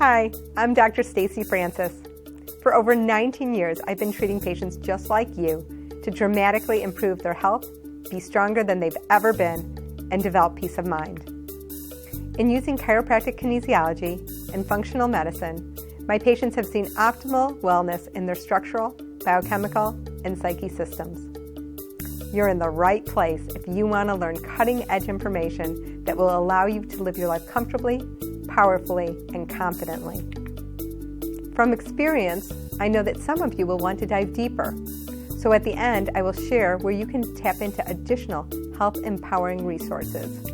Hi, I'm Dr. Stacey Francis. For over 19 years, I've been treating patients just like you to dramatically improve their health, be stronger than they've ever been, and develop peace of mind. In using chiropractic kinesiology and functional medicine, my patients have seen optimal wellness in their structural, biochemical, and psyche systems. You're in the right place if you want to learn cutting-edge information that will allow you to live your life comfortably, powerfully, and confidently. From experience, I know that some of you will want to dive deeper. So at the end, I will share where you can tap into additional health-empowering resources.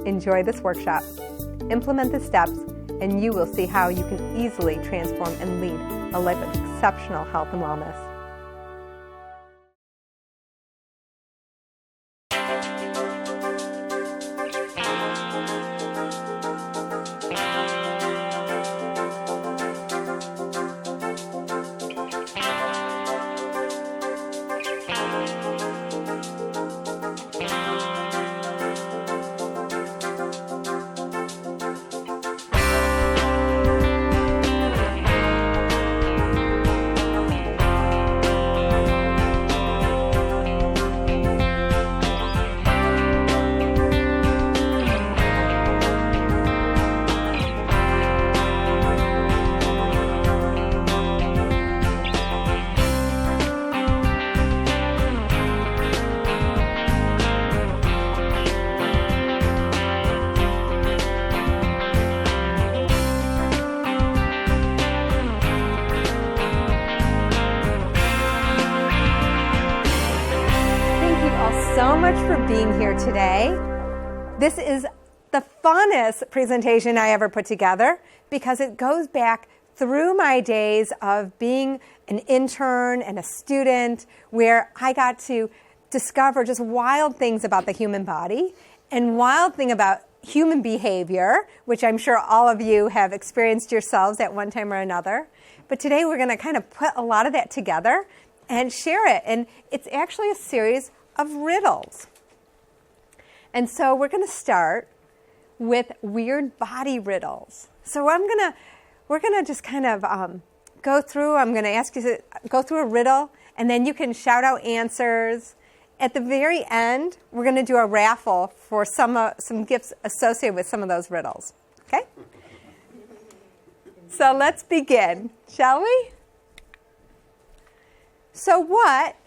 Enjoy this workshop, implement the steps, and you will see how you can easily transform and lead a life of exceptional health and wellness. So much for being here today. This is the funnest presentation I ever put together because it goes back through my days of being an intern and a student where I got to discover just wild things about the human body and wild thing about human behavior, which I'm sure all of you have experienced yourselves at one time or another. But today we're going to kind of put a lot of that together and share it. And it's actually a series of riddles. And so we're going to start with weird body riddles. So we're going to just kind of go through. I'm going to ask you to go through a riddle, and then you can shout out answers. At the very end, we're going to do a raffle for some gifts associated with some of those riddles. Okay? So let's begin, shall we? So what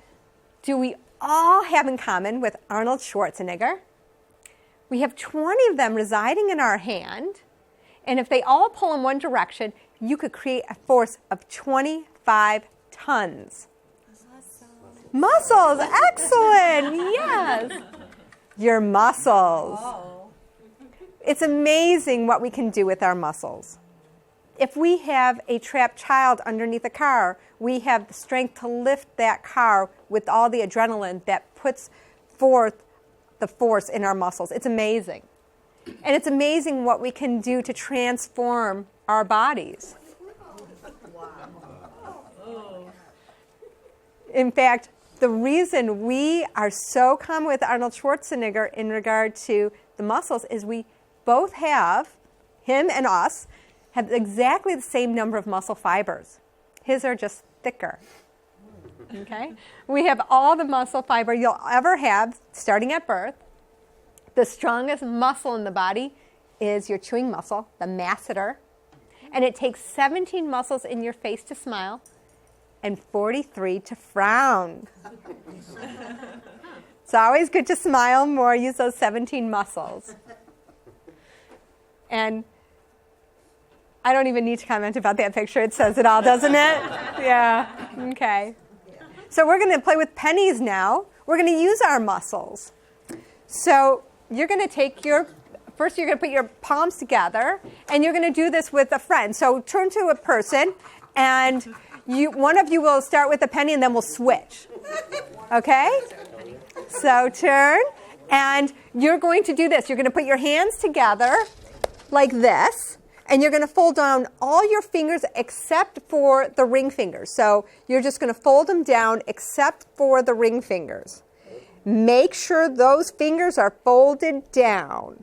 do we all have in common with Arnold Schwarzenegger? We have 20 of them residing in our hand, and if they all pull in one direction, you could create a force of 25 tons. Muscles, excellent, yes. Your muscles. It's amazing what we can do with our muscles. If we have a trapped child underneath a car, we have the strength to lift that car with all the adrenaline that puts forth the force in our muscles. It's amazing. And it's amazing what we can do to transform our bodies. In fact, the reason we are so common with Arnold Schwarzenegger in regard to the muscles is we both have, him and us, have exactly the same number of muscle fibers. His are just thicker. Okay? We have all the muscle fiber you'll ever have starting at birth. The strongest muscle in the body is your chewing muscle, the masseter. And it takes 17 muscles in your face to smile and 43 to frown. It's always good to smile more, use those 17 muscles. And I don't even need to comment about that picture. It says it all, doesn't it? Yeah. Okay. So we're going to play with pennies now. We're going to use our muscles. So you're going to take first you're going to put your palms together, and you're going to do this with a friend. So turn to a person, and one of you will start with a penny, and then we'll switch. Okay? So turn, and you're going to do this. You're going to put your hands together like this. And you're going to fold down all your fingers except for the ring fingers. So you're just going to fold them down except for the ring fingers. Make sure those fingers are folded down.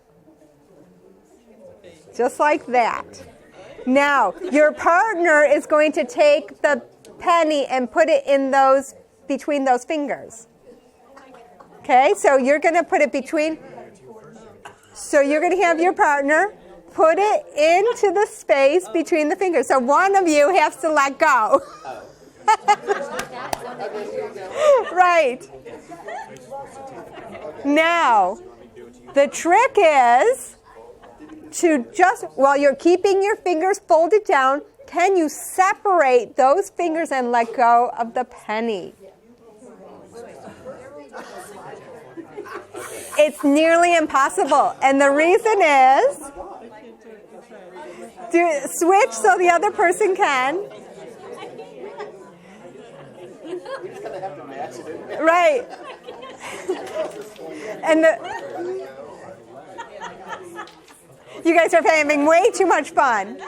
Just like that. Now, your partner is going to take the penny and put it in between those fingers. Okay, so you're going to put it between. So you're going to have your partner put it into the space between the fingers. So one of you has to let go. Right. Now, the trick is to just, while you're keeping your fingers folded down, can you separate those fingers and let go of the penny? It's nearly impossible. And the reason is, switch so the other person can. Right. And you guys are having way too much fun.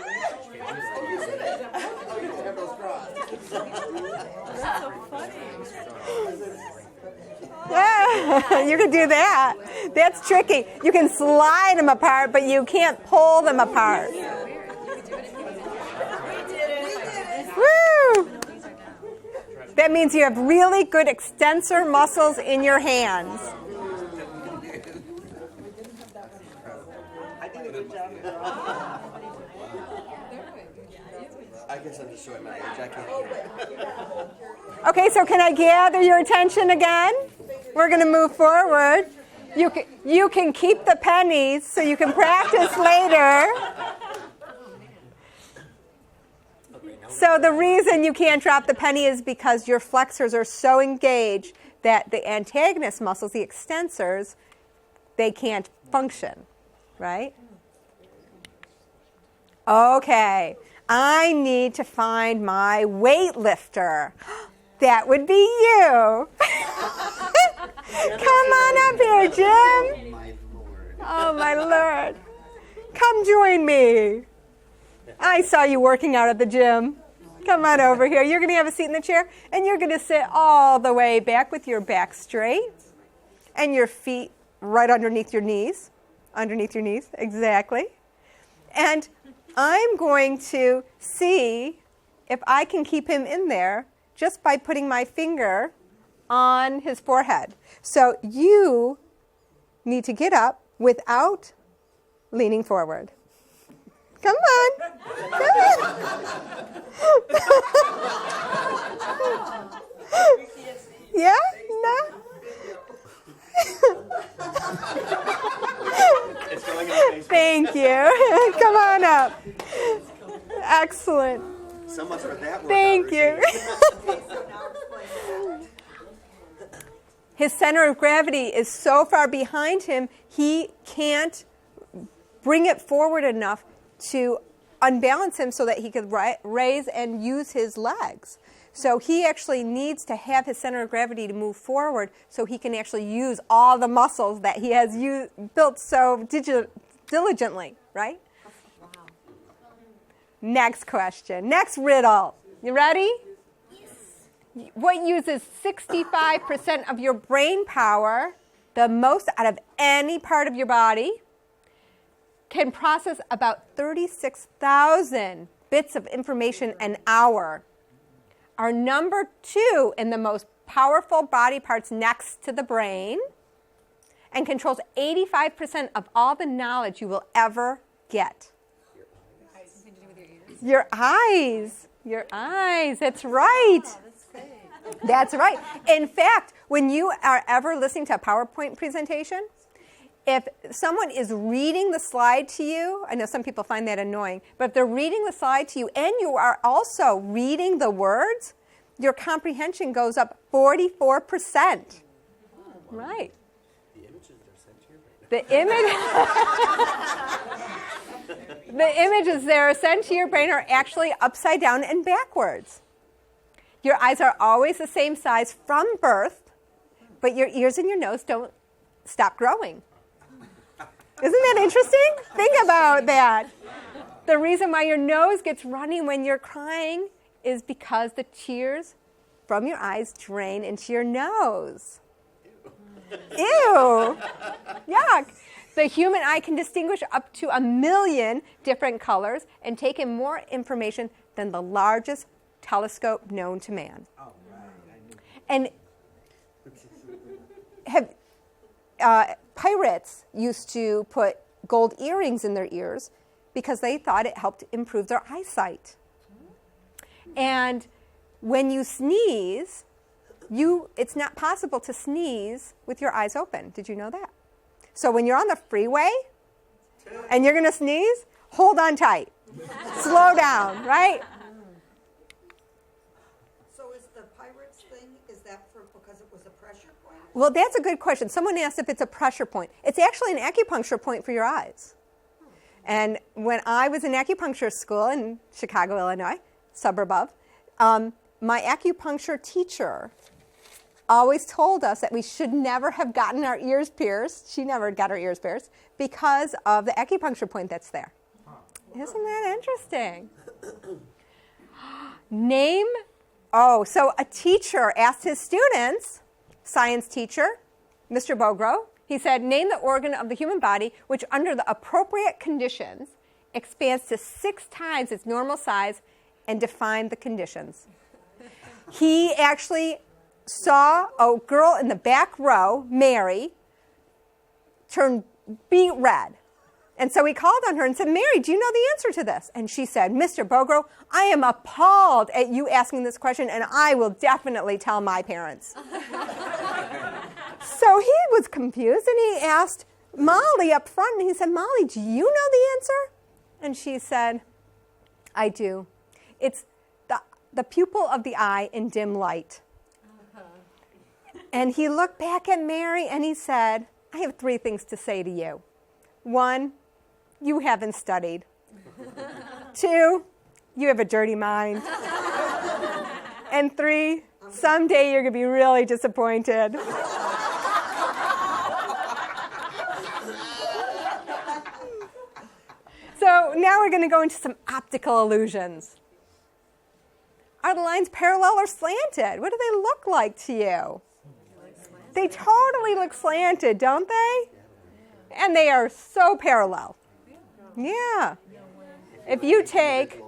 You can do that. That's tricky. You can slide them apart, but you can't pull them apart. Woo! That means you have really good extensor muscles in your hands. I guess I'm just showing my age. I can't hear it. Okay, so can I gather your attention again? We're going to move forward. You can keep the pennies so you can practice later. So the reason you can't drop the penny is because your flexors are so engaged that the antagonist muscles, the extensors, they can't function, right? Okay, I need to find my weightlifter. That would be you. Come on up here, Jim. Oh, my Lord. Come join me. I saw you working out at the gym. Come on over here. You're going to have a seat in the chair, and you're going to sit all the way back with your back straight and your feet right underneath your knees. Underneath your knees, exactly. And I'm going to see if I can keep him in there just by putting my finger on his forehead. So you need to get up without leaning forward. Come on. Come on. Yeah? No? Thank you. Come on up. Excellent. So much for that. Thank you. His center of gravity is so far behind him, he can't bring it forward enough to unbalance him so that he could raise and use his legs. So he actually needs to have his center of gravity to move forward so he can actually use all the muscles that he has built so diligently, right? Wow. Next question. Next riddle. You ready? Yes. What uses 65% of your brain power, the most out of any part of your body, can process about 36,000 bits of information an hour? Are number 2 in the most powerful body parts next to the brain and controls 85% of all the knowledge you will ever get. Your eyes. Your eyes. That's right. That's right. In fact, when you are ever listening to a PowerPoint presentation, if someone is reading the slide to you, I know some people find that annoying, but if they're reading the slide to you and you are also reading the words, your comprehension goes up 44%. Right. The images are sent to your brain. The images that are sent to your brain are actually upside down and backwards. Your eyes are always the same size from birth, but your ears and your nose don't stop growing. Isn't that interesting? Think about that. The reason why your nose gets runny when you're crying is because the tears from your eyes drain into your nose. Ew. Yuck. The human eye can distinguish up to 1 million different colors and take in more information than the largest telescope known to man. Oh, right. And pirates used to put gold earrings in their ears because they thought it helped improve their eyesight. And when you sneeze, it's not possible to sneeze with your eyes open. Did you know that? So when you're on the freeway and you're going to sneeze, hold on tight. Slow down, right? So is the pirates thing, is that because it was a pressure point? Well, that's a good question. Someone asked if it's a pressure point. It's actually an acupuncture point for your eyes. And when I was in acupuncture school in Chicago, Illinois, suburb of, my acupuncture teacher always told us that we should never have gotten our ears pierced. She never got her ears pierced because of the acupuncture point that's there. Isn't that interesting? So a teacher asked his students, science teacher, Mr. Bogrove, he said, name the organ of the human body which under the appropriate conditions expands to 6 times its normal size and define the conditions. He actually saw a girl in the back row, Mary, turn beet red. And so he called on her and said, Mary, do you know the answer to this? And she said, Mr. Bogrove, I am appalled at you asking this question, and I will definitely tell my parents. So he was confused, and he asked Molly up front, and he said, Molly, do you know the answer? And she said, I do. It's the pupil of the eye in dim light. And he looked back at Mary, and he said, I have 3 things to say to you. 1, you haven't studied. 2, you have a dirty mind. And 3, someday you're going to be really disappointed. So now we're going to go into some optical illusions. Are the lines parallel or slanted? What do they look like to you? They totally look slanted, don't they? And they are so parallel. Yeah. If you take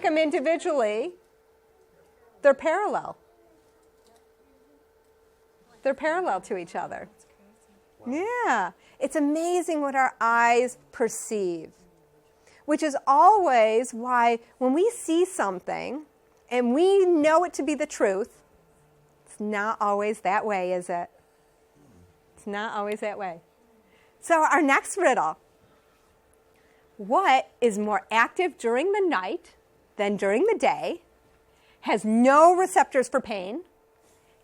them individually, they're parallel. They're parallel to each other. Yeah. It's amazing what our eyes perceive, which is always why when we see something and we know it to be the truth, it's not always that way, is it? It's not always that way. So our next riddle. What is more active during the night than during the day, has no receptors for pain,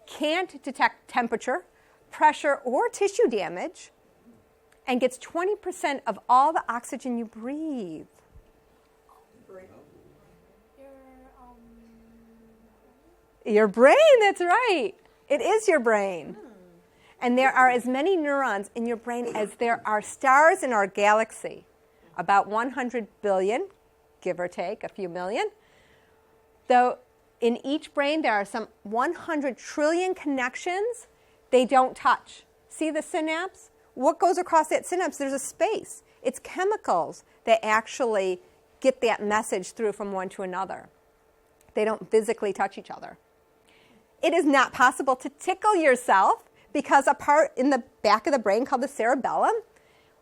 can't detect temperature, pressure, or tissue damage, and gets 20% of all the oxygen you breathe? Your brain, that's right. It is your brain. And there are as many neurons in your brain as there are stars in our galaxy. About 100 billion, give or take a few million. Though in each brain there are some 100 trillion connections they don't touch. See the synapse? What goes across that synapse? There's a space. It's chemicals that actually get that message through from one to another. They don't physically touch each other. It is not possible to tickle yourself because a part in the back of the brain called the cerebellum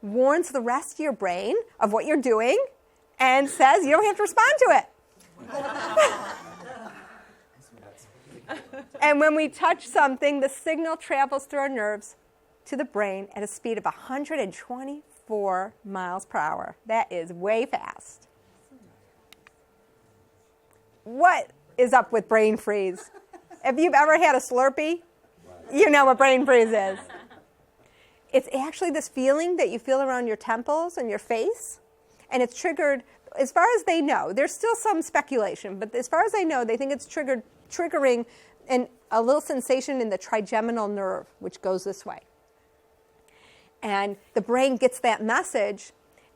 warns the rest of your brain of what you're doing and says you don't have to respond to it. And when we touch something, the signal travels through our nerves to the brain at a speed of 124 miles per hour. That is way fast. What is up with brain freeze? If you've ever had a Slurpee, you know what brain freeze is. It's actually this feeling that you feel around your temples and your face, and it's triggered, as far as they know, there's still some speculation, but as far as they know, they think it's triggering a little sensation in the trigeminal nerve, which goes this way. And the brain gets that message,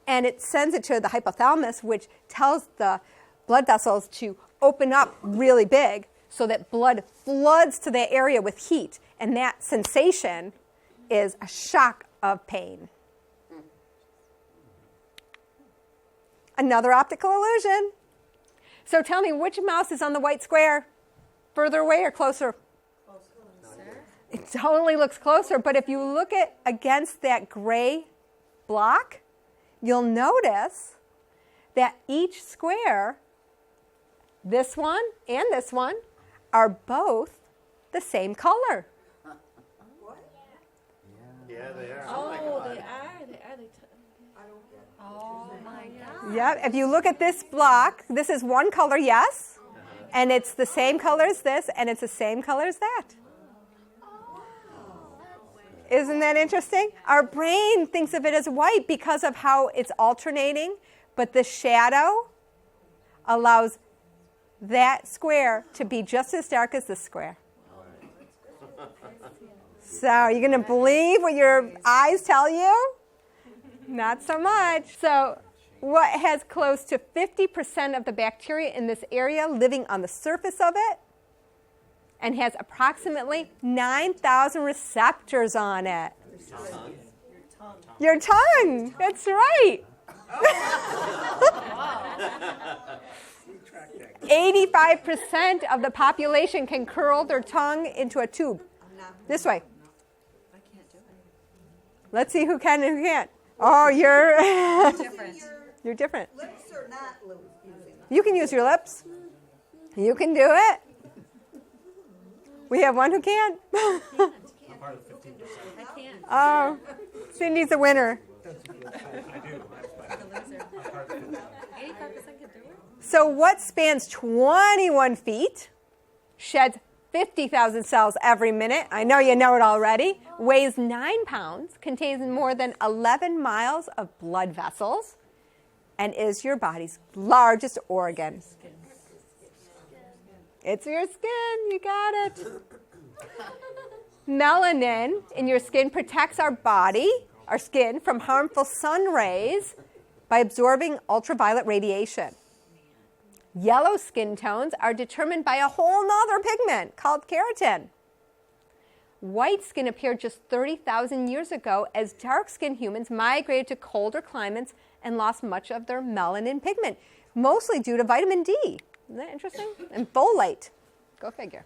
and it sends it to the hypothalamus, which tells the blood vessels to open up really big so that blood floods to that area with heat, and that sensation is a shock of pain. Another optical illusion. So tell me, which mouse is on the white square? Further away or closer? It totally looks closer, but if you look at against that gray block, you'll notice that each square, this one and this one, are both the same color. Yeah, they are. Oh, they are. Oh my God. Yeah, if you look at this block, this is one color, yes, and it's the same color as this, and it's the same color as that. Isn't that interesting? Our brain thinks of it as white because of how it's alternating, but the shadow allows that square to be just as dark as this square. So, are you going to believe what your eyes tell you? Not so much. So, what has close to 50% of the bacteria in this area living on the surface of it and has approximately 9,000 receptors on it? Your tongue. That's right. 85% of the population can curl their tongue into a tube. This way. Let's see who can and who can't. Oh, you're Different. you're different. Lips or not using them? You can use your lips. You can do it. We have one who can't. I can't. Oh, Cindy's a winner. The loser. 85% can do it. So what spans 21 feet, sheds 50,000 cells every minute, I know you know it already, weighs 9 pounds, contains more than 11 miles of blood vessels, and is your body's largest organ. It's your skin, you got it. Melanin in your skin protects our skin, from harmful sun rays by absorbing ultraviolet radiation. Yellow skin tones are determined by a whole nother pigment called keratin. White skin appeared just 30,000 years ago as dark-skinned humans migrated to colder climates and lost much of their melanin pigment, mostly due to vitamin D. Isn't that interesting? And folate. Go figure.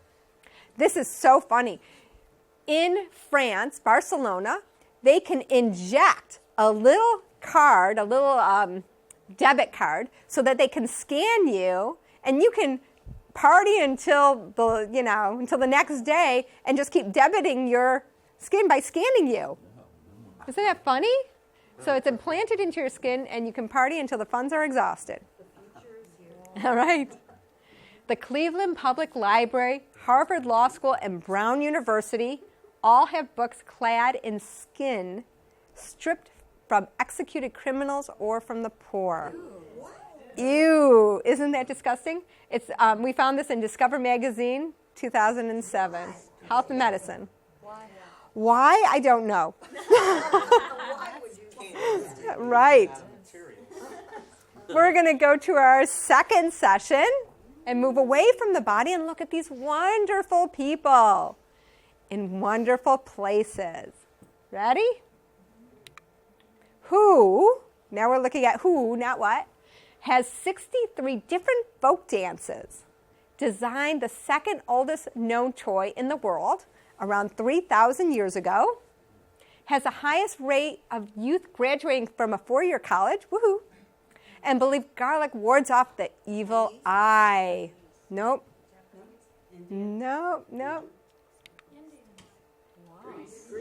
This is so funny. In France, Barcelona, they can inject a little card, a little debit card, so that they can scan you, and you can party until the next day, and just keep debiting your skin by scanning you. Isn't that funny? So it's implanted into your skin, and you can party until the funds are exhausted. All right. The Cleveland Public Library, Harvard Law School, and Brown University all have books clad in skin stripped from executed criminals or from the poor. Ew. Isn't that disgusting? It's we found this in Discover Magazine, 2007. Health and Medicine. Why? I don't know. Right. We're going to go to our second session and move away from the body and look at these wonderful people in wonderful places. Ready? Who, now we're looking at who, not what, has 63 different folk dances, designed the second oldest known toy in the world around 3,000 years ago, has the highest rate of youth graduating from a 4-year college, woohoo, and believe garlic wards off the evil eye. Nope. Nope, nope.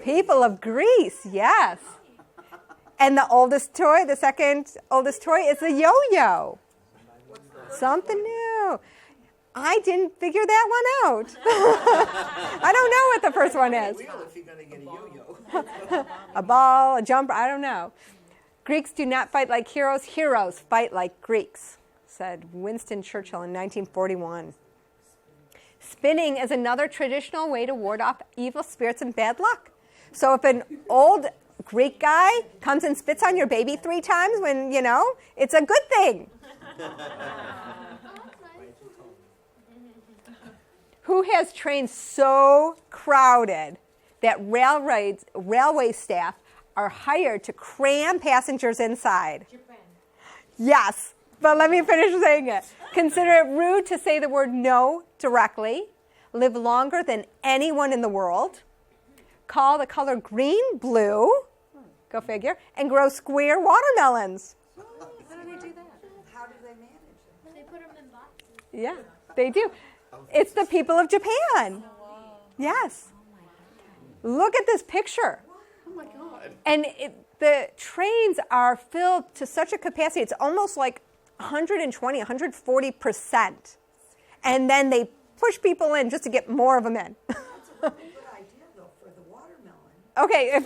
People of Greece, yes. And the oldest toy, the second oldest toy, is the yo-yo. Something new. I didn't figure that one out. I don't know what the first one is. If you're going to get a yo-yo. A ball, a jumper, I don't know. Greeks do not fight like heroes. Heroes fight like Greeks, said Winston Churchill in 1941. Spinning is another traditional way to ward off evil spirits and bad luck. So if an old Greek guy comes and spits on your baby 3 times when, it's a good thing. Who has trains so crowded that railway staff are hired to cram passengers inside? Japan. Yes. But let me finish saying it. Consider it rude to say the word no directly. Live longer than anyone in the world. Call the color green blue. Go figure. And grow square watermelons. How do they do that? How do they manage it? They put them in boxes. Yeah, they do. It's the people of Japan. Yes. Look at this picture. Oh my God. And the trains are filled to such a capacity. It's almost like 120, 140%. And then they push people in just to get more of them in. That's a really good idea, though, for the watermelon. Okay,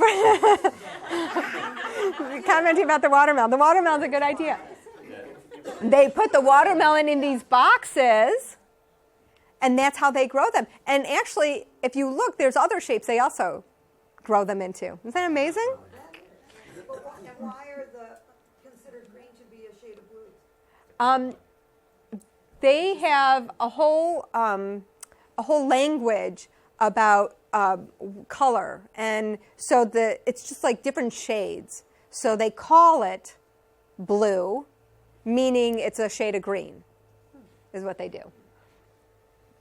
commenting about the watermelon. The watermelon's a good idea. They put the watermelon in these boxes, and that's how they grow them. And actually, if you look, there's other shapes they also grow them into. Isn't that amazing? But why are considered green to be a shade of blue? They have a whole language about color, and so it's just like different shades. So they call it blue, meaning it's a shade of green, is what they do.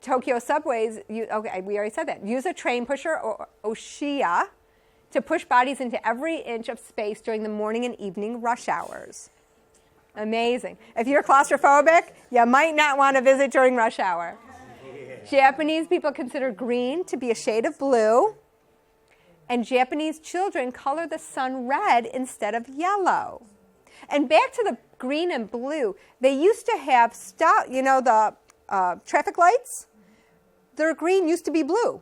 Tokyo subways, we already said that. Use a train pusher or oshiya to push bodies into every inch of space during the morning and evening rush hours. Amazing. If you're claustrophobic, you might not want to visit during rush hour. Japanese people consider green to be a shade of blue, and Japanese children color the sun red instead of yellow. And back to the green and blue, they used to have the traffic lights. Their green used to be blue,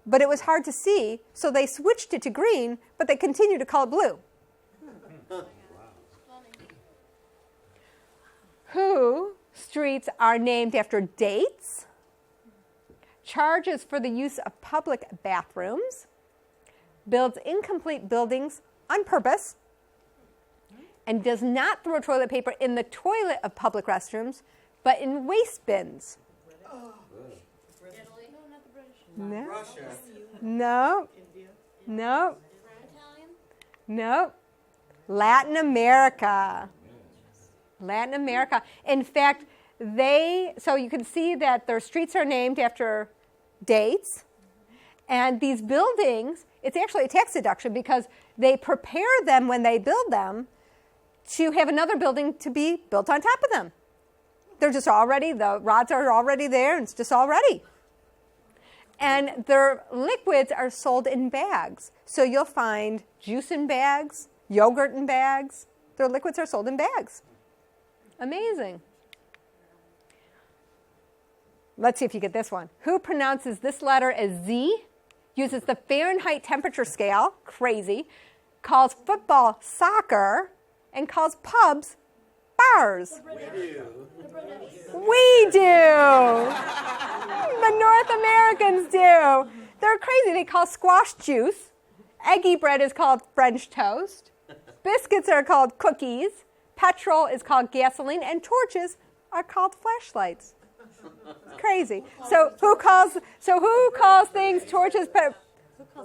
but it was hard to see, so they switched it to green, but they continue to call it blue. Who streets are named after dates, charges for the use of public bathrooms, builds incomplete buildings on purpose, and does not throw toilet paper in the toilet of public restrooms, but in waste bins. Italy? No, not the British. No. Russia. No. No. Italian? No. Latin America. Latin America. In fact, so you can see that their streets are named after dates. And these buildings, it's actually a tax deduction because they prepare them when they build them to have another building to be built on top of them. They're just already, the rods are already there, and it's just all ready. And their liquids are sold in bags. So you'll find juice in bags, yogurt in bags. Their liquids are sold in bags. Amazing. Let's see if you get this one. Who pronounces this letter as Z, uses the Fahrenheit temperature scale, crazy, calls football soccer, and calls pubs bars? We do. The North Americans do. They're crazy. They call squash juice. Eggy bread is called French toast. Biscuits are called cookies. Petrol is called gasoline. And torches are called flashlights. Crazy. So who calls things torches?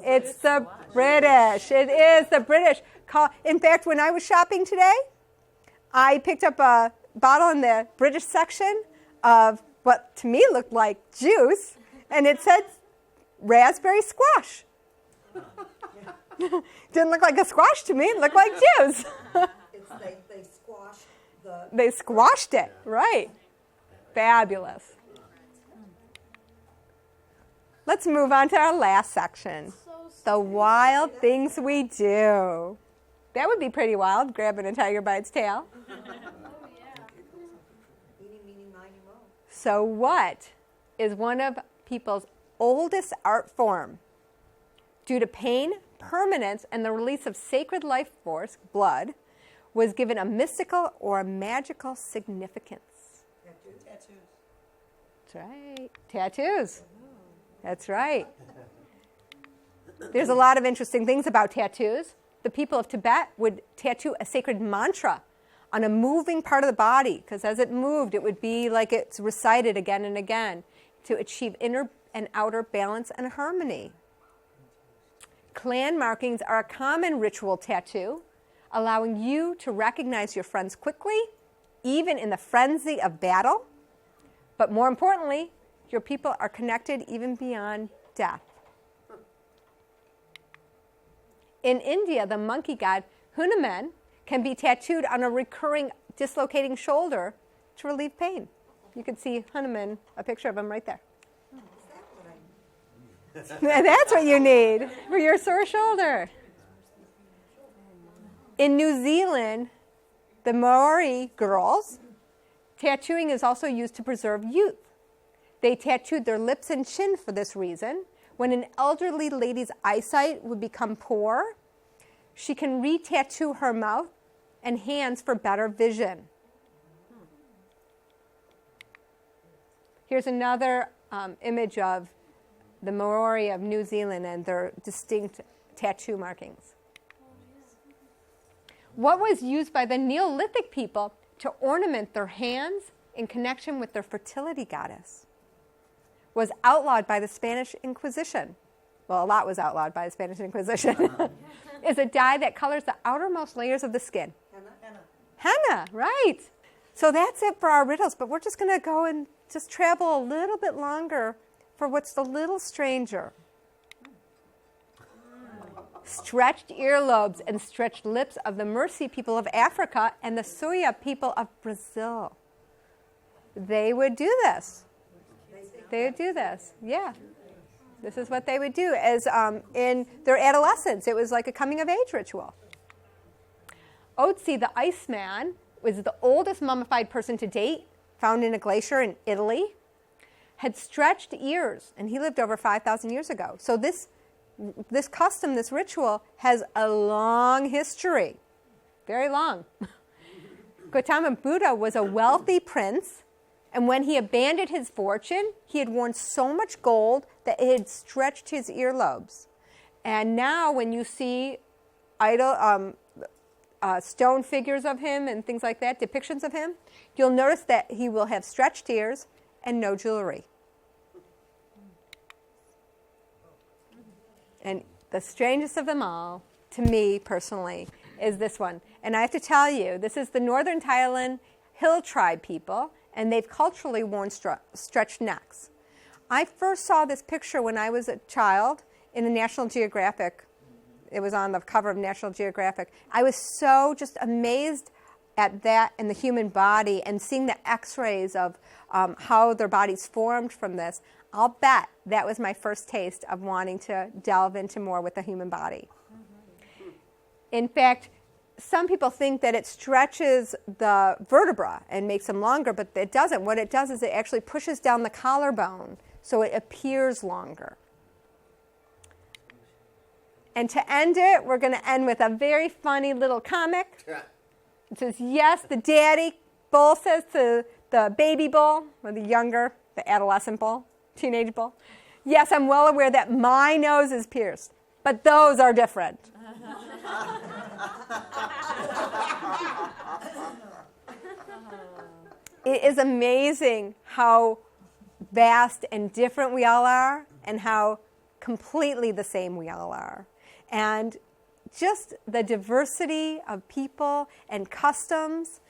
It's the British. It is the British. In fact, when I was shopping today, I picked up a bottle in the British section of what to me looked like juice, and it said raspberry squash. Didn't look like a squash to me. It looked like juice. They squashed the... They squashed it, right. Fabulous. Let's move on to our last section. The wild things we do. That would be pretty wild, grabbing a tiger by its tail. Eeny, meeny, miny, moe. So what is one of people's oldest art form? Due to pain, permanence, and the release of sacred life force, blood, was given a mystical or a magical significance. Tattoos. That's right. Tattoos. That's right. There's a lot of interesting things about tattoos. The people of Tibet would tattoo a sacred mantra on a moving part of the body, because as it moved, it would be like it's recited again and again to achieve inner and outer balance and harmony. Clan markings are a common ritual tattoo, allowing you to recognize your friends quickly, even in the frenzy of battle. But more importantly, your people are connected even beyond death. In India, the monkey god Hanuman can be tattooed on a recurring dislocating shoulder to relieve pain. You can see Hanuman, a picture of him right there. That's what you need for your sore shoulder. In New Zealand, the Maori girls, tattooing is also used to preserve youth. They tattooed their lips and chin for this reason. When an elderly lady's eyesight would become poor, she can re-tattoo her mouth and hands for better vision. Here's another image of the Maori of New Zealand and their distinct tattoo markings. What was used by the Neolithic people to ornament their hands in connection with their fertility goddess was outlawed by the Spanish Inquisition. Well, a lot was outlawed by the Spanish Inquisition. Is a dye that colors the outermost layers of the skin. Henna, right. So that's it for our riddles, but we're just going to go and just travel a little bit longer for what's a little stranger. Stretched earlobes and stretched lips of the Mercy people of Africa and the Soya people of Brazil. They would do this. They would do this, yeah. This is what they would do as in their adolescence. It was like a coming-of-age ritual. Otzi the Iceman was the oldest mummified person to date, found in a glacier in Italy, had stretched ears, and he lived over 5,000 years ago. So this custom, this ritual, has a long history, very long. Gautama Buddha was a wealthy prince, and when he abandoned his fortune, he had worn so much gold that it had stretched his earlobes. And now when you see stone figures of him and things like that, depictions of him, you'll notice that he will have stretched ears and no jewelry. And the strangest of them all, to me personally, is this one. And I have to tell you, this is the Northern Thailand Hill tribe people, and they've culturally worn stretched necks. I first saw this picture when I was a child in the National Geographic. It was on the cover of National Geographic. I was so just amazed at that in the human body and seeing the x-rays of how their bodies formed from this. I'll bet that was my first taste of wanting to delve into more with the human body. In fact, some people think that it stretches the vertebra and makes them longer, but it doesn't. What it does is it actually pushes down the collarbone so it appears longer. And to end it, we're going to end with a very funny little comic. It says, yes, the daddy bull says to the baby bull, or the adolescent bull, teenage bull, yes, I'm well aware that my nose is pierced, but those are different. It is amazing how vast and different we all are and how completely the same we all are. And just the diversity of people and customs,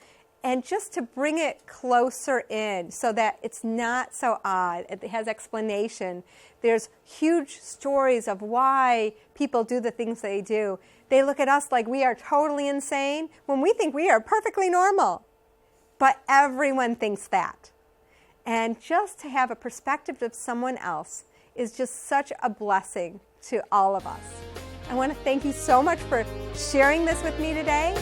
and just to bring it closer in so that it's not so odd. It has explanation. There's huge stories of why people do the things they do. They look at us like we are totally insane when we think we are perfectly normal. But everyone thinks that. And just to have a perspective of someone else is just such a blessing to all of us. I want to thank you so much for sharing this with me today.